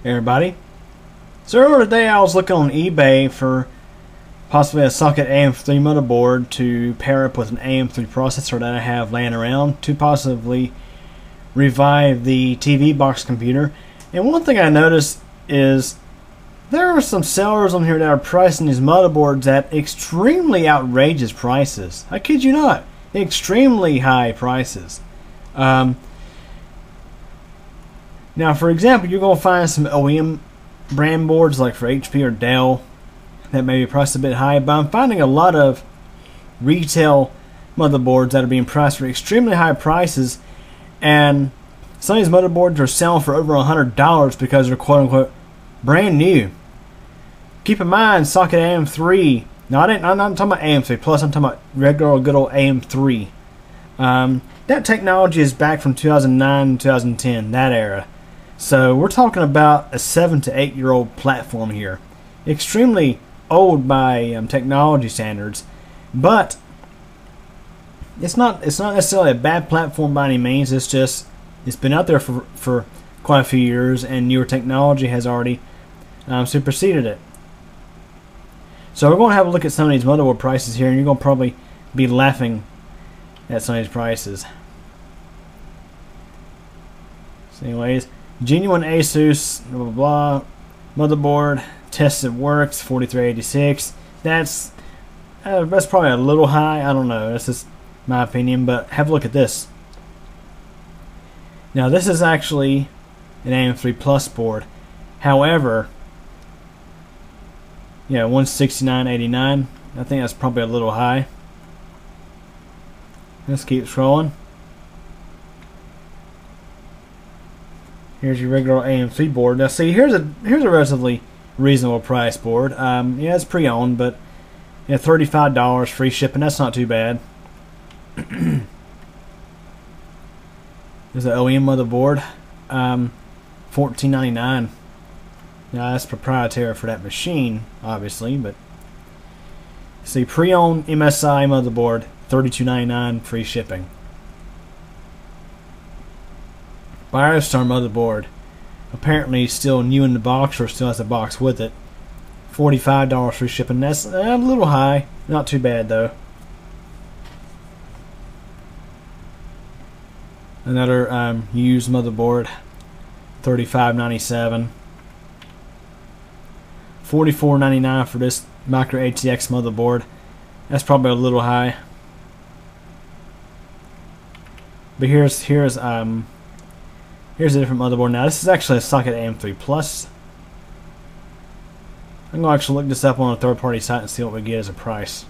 Everybody. So earlier today I was looking on eBay for possibly a socket AM3 motherboard to pair up with an AM3 processor that I have laying around to possibly revive the TV box computer. And one thing I noticed is there are some sellers on here that are pricing these motherboards at extremely outrageous prices. I kid you not. Extremely high prices. Now, for example, you're going to find some OEM brand boards like for HP or Dell that may be priced a bit high, but I'm finding a lot of retail motherboards that are being priced for extremely high prices, and some of these motherboards are selling for over $100 because they're quote-unquote brand new. Keep in mind, socket AM3. Now, I'm not talking about AM3 Plus. I'm talking about regular, good old AM3. That technology is back from 2009, 2010, that era. So we're talking about a 7 to 8 year old platform here. Extremely old by technology standards, but it's not necessarily a bad platform by any means. It's just it's been out there for quite a few years, and newer technology has already superseded it. So we're going to have a look at some of these motherboard prices here, and you're going to probably be laughing at some of these prices. So anyways, genuine Asus blah blah blah motherboard, tested works, 4386. That's probably a little high. I don't know. That's just my opinion. But have a look at this. Now this is actually an AM3 Plus board. However, yeah, 169.89. I think that's probably a little high. Let's keep scrolling. Here's your regular AM3 board. Now see, here's a relatively reasonable price board. Yeah, it's pre-owned, but yeah, $35 free shipping. That's not too bad. There's an OEM motherboard, $14.99. Now that's proprietary for that machine, obviously, but see, pre-owned MSI motherboard, $32.99 free shipping. BioStar motherboard, apparently still new in the box or still has a box with it. $45 free shipping. That's a little high, not too bad though. Another used motherboard, $35.97. $44.99 for this Micro ATX motherboard. That's probably a little high. But here's a different motherboard. Now this is actually a socket AM3 Plus. I'm gonna actually look this up on a third-party site and see what we get as a price.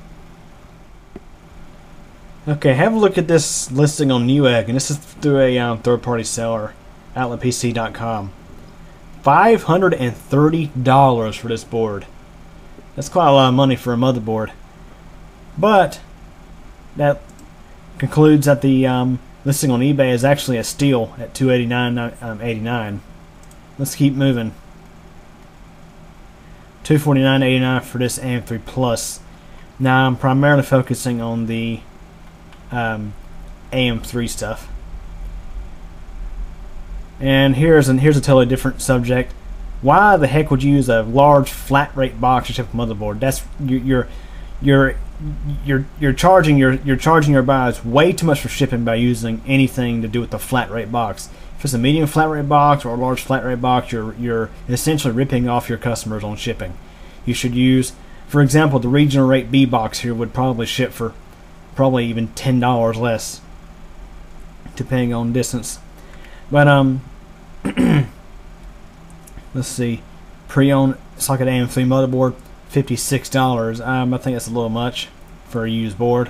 Okay, have a look at this listing on Newegg, and this is through a third-party seller, OutletPC.com. $530 for this board. That's quite a lot of money for a motherboard. But that concludes that the listing on eBay is actually a steal at $289.89. Let's keep moving. $249.89 for this AM3 Plus. Now I'm primarily focusing on the AM3 stuff. And here's a totally different subject. Why the heck would you use a large flat rate box to ship a motherboard? That's you're charging your buyers way too much for shipping by using anything to do with the flat rate box. If it's a medium flat rate box or a large flat rate box, you're essentially ripping off your customers on shipping. You should use, for example, the regional rate B box here would probably ship for probably even $10 less, depending on distance. But let's see, pre-owned socket AM3 motherboard, $56. I think that's a little much for a used board.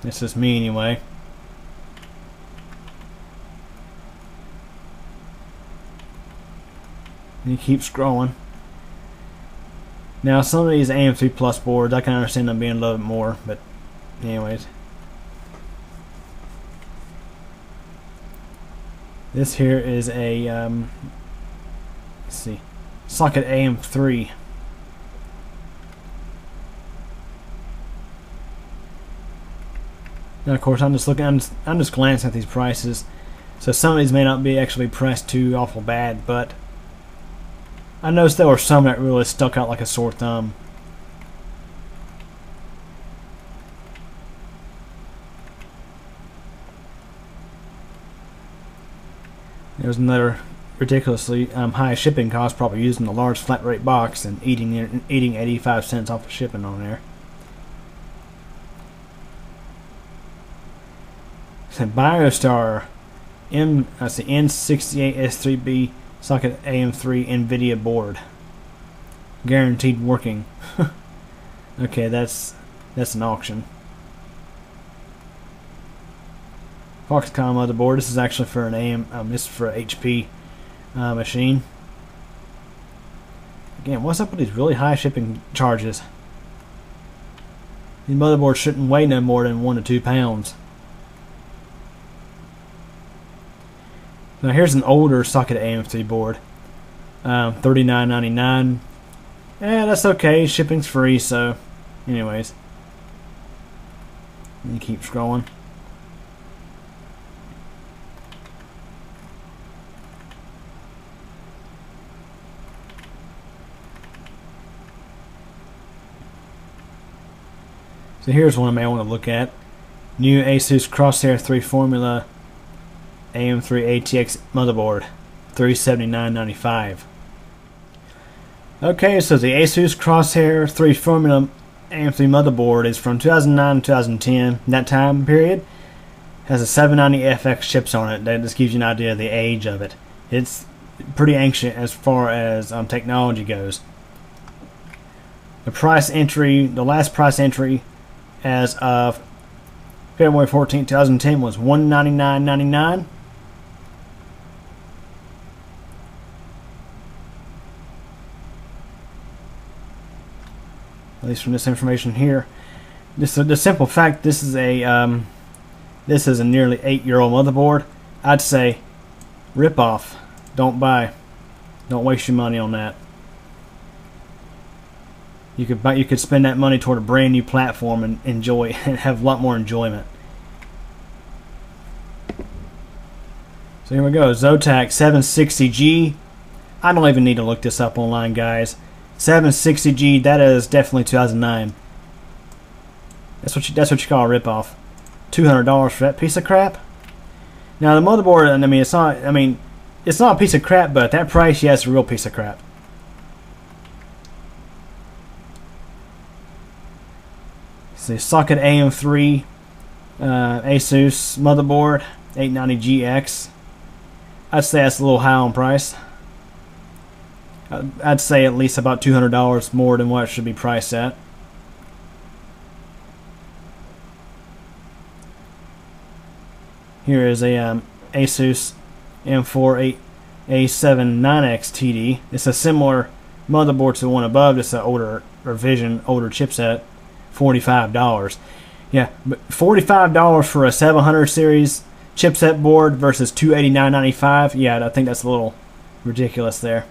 That's just me anyway. And you keep scrolling. Now some of these AM3 Plus boards, I can understand them being a little bit more, but anyways. This here is a let's see, socket AM3. Now, of course, I'm just glancing at these prices. So some of these may not be actually priced too awful bad, but I noticed there were some that really stuck out like a sore thumb. There's another ridiculously high shipping cost, probably using a large flat rate box and eating 85 cents off of shipping on there. So BioStar that's the N68S3B socket AM3 NVIDIA board, guaranteed working. Okay, that's an auction. Foxconn motherboard. This is actually for an this is for an HP machine. Again, what's up with these really high shipping charges? These motherboards shouldn't weigh no more than 1 to 2 pounds. Now here's an older socket AM3 board, $39.99. Yeah, that's okay. Shipping's free. So, anyways, you keep scrolling. So here's one I may want to look at. New Asus Crosshair 3 Formula AM3 ATX motherboard, $379.95. Okay, so the Asus Crosshair 3 Formula AM3 motherboard is from 2009 to 2010. That time period has a 790FX chips on it. That just gives you an idea of the age of it. It's pretty ancient as far as technology goes. The last price entry as of February 14, 2010 was $199.99. At least from this information here. The simple fact this is a nearly 8-year-old motherboard. I'd say rip off. Don't buy. Don't waste your money on that. You could spend that money toward a brand new platform and enjoy and have a lot more enjoyment. So here we go. Zotac 760G. I don't even need to look this up online, guys. 760G. That is definitely 2009. That's what you call a ripoff. $200 for that piece of crap. Now the motherboard. I mean, it's not a piece of crap, but at that price, yeah, it's a real piece of crap. The socket AM3 Asus motherboard 890GX. I'd say that's a little high on price. I'd say at least about $200 more than what it should be priced at. Here is a Asus M4 A7 9X TD. It's a similar motherboard to the one above. It's an older chipset. $45. Yeah, but $45 for a 700 series chipset board versus $289.95. Yeah, I think that's a little ridiculous there.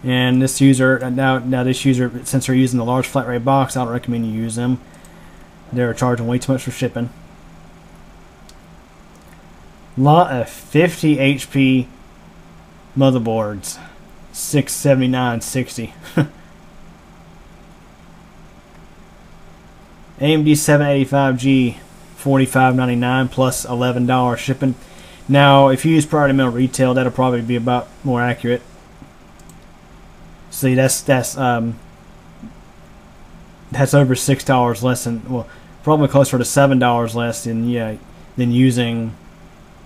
And this user now this user, since they're using the large flat rate box, I don't recommend you use them. They're charging way too much for shipping. Lot of 50 HP motherboards, $679.60. AMD 785G, $45.99 plus $11 shipping. Now, if you use priority mail retail, that'll probably be about more accurate. See, that's over $6 less than, well, probably closer to $7 less than using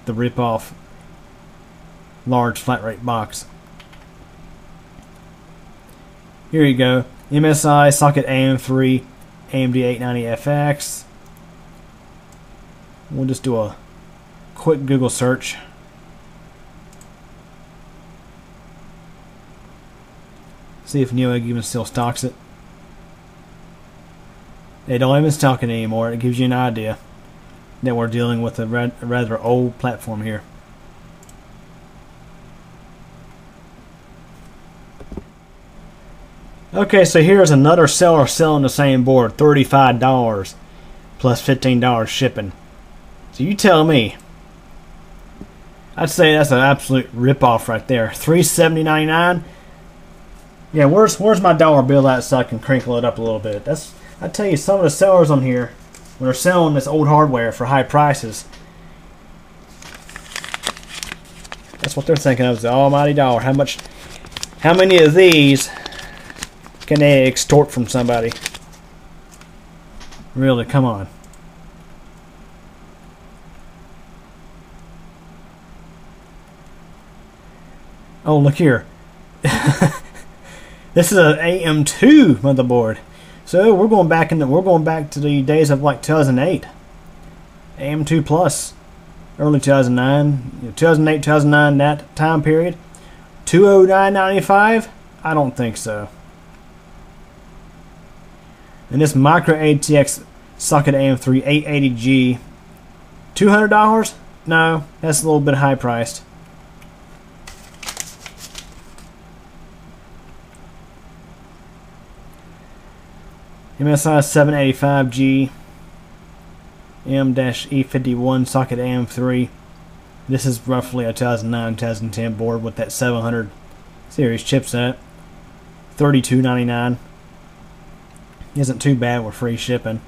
the rip-off large flat rate box. Here you go, MSI socket AM3. AMD 890FX. We'll just do a quick Google search. See if Newegg even still stocks it. They don't even stock it anymore. It gives you an idea that we're dealing with a rather old platform here. Okay, so here's another seller selling the same board, $35 plus $15 shipping. So you tell me, I'd say that's an absolute rip-off right there. $370.99. Yeah, where's my dollar bill at so I can crinkle it up a little bit? I tell you, some of the sellers on here, when they're selling this old hardware for high prices, that's what they're thinking of, the almighty dollar. How many of these can they extort from somebody? Really, come on. Oh, look here. This is an AM2 motherboard. So we're going back to the days of like 2008. AM2 Plus. Early 2009, 2008, 2009, that time period. $209.95? I don't think so. And this Micro ATX socket AM3 880G, $200? No, that's a little bit high priced. MSI 785G M-E51 socket AM3. This is roughly a 2009-2010 board with that 700 series chipset. $32.99. Isn't too bad with free shipping.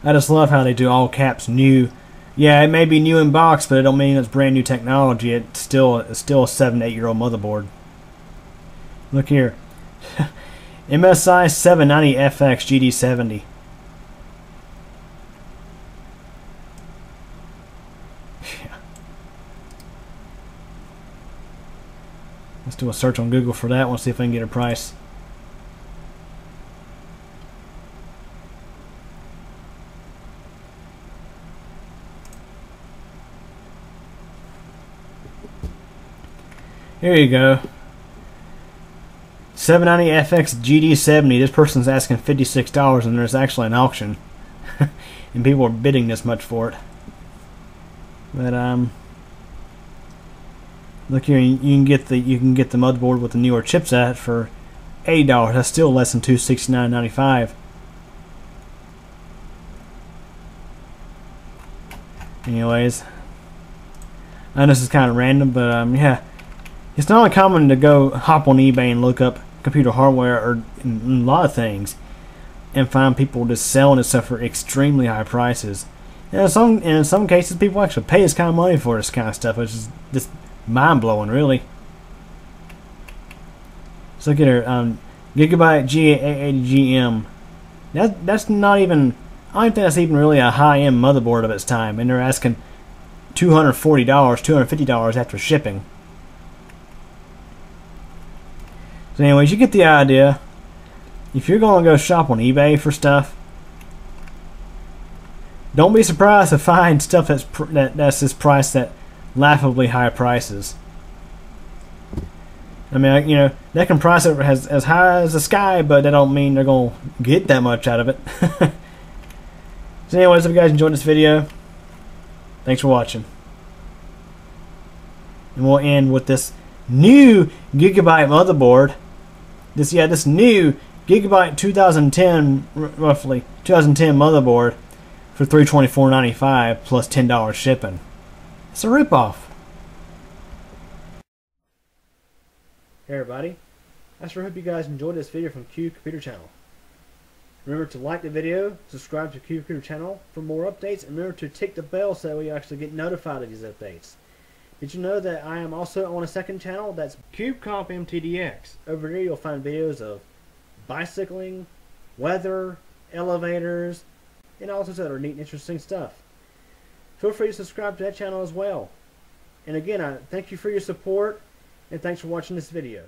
I just love how they do all caps new. Yeah, it may be new in box, but it don't mean it's brand new technology. It's still a 7-8-year-old motherboard. Look here. MSI 790FX GD70. Let's do a search on Google for that one, see if I can get a price. Here you go. 790FX GD70. This person's asking $56 and there's actually an auction. And people are bidding this much for it. But look here, you can get the motherboard with the newer chipset for $80. That's still less than $269.95. Anyways, I know this is kind of random, but yeah, it's not uncommon to go hop on eBay and look up computer hardware or a lot of things and find people just selling this stuff for extremely high prices. And in some cases, people actually pay this kind of money for this kind of stuff, which is just mind-blowing, really. So look at her, Gigabyte G880GM. That's not even, I don't think that's even really a high-end motherboard of its time, and they're asking $240, $250 after shipping. So anyways, you get the idea. If you're going to go shop on eBay for stuff, don't be surprised to find stuff that's this price at laughably high prices. I mean, you know, they can price it as high as the sky, but that don't mean they're going to get that much out of it. So anyways, if you guys enjoyed this video, thanks for watching. And we'll end with this new Gigabyte motherboard. This new Gigabyte 2010, roughly 2010 motherboard for $324.95 plus $10 shipping. It's a ripoff. Hey everybody, I sure hope you guys enjoyed this video from Cube Computer Channel. Remember to like the video, subscribe to Cube Computer Channel for more updates, and remember to tick the bell so that you actually get notified of these updates. Did you know that I am also on a second channel that's CubeComp MTDX? Over there you'll find videos of bicycling, weather, elevators, and all sorts of other neat and interesting stuff. Feel free to subscribe to that channel as well. And again, I thank you for your support, and thanks for watching this video.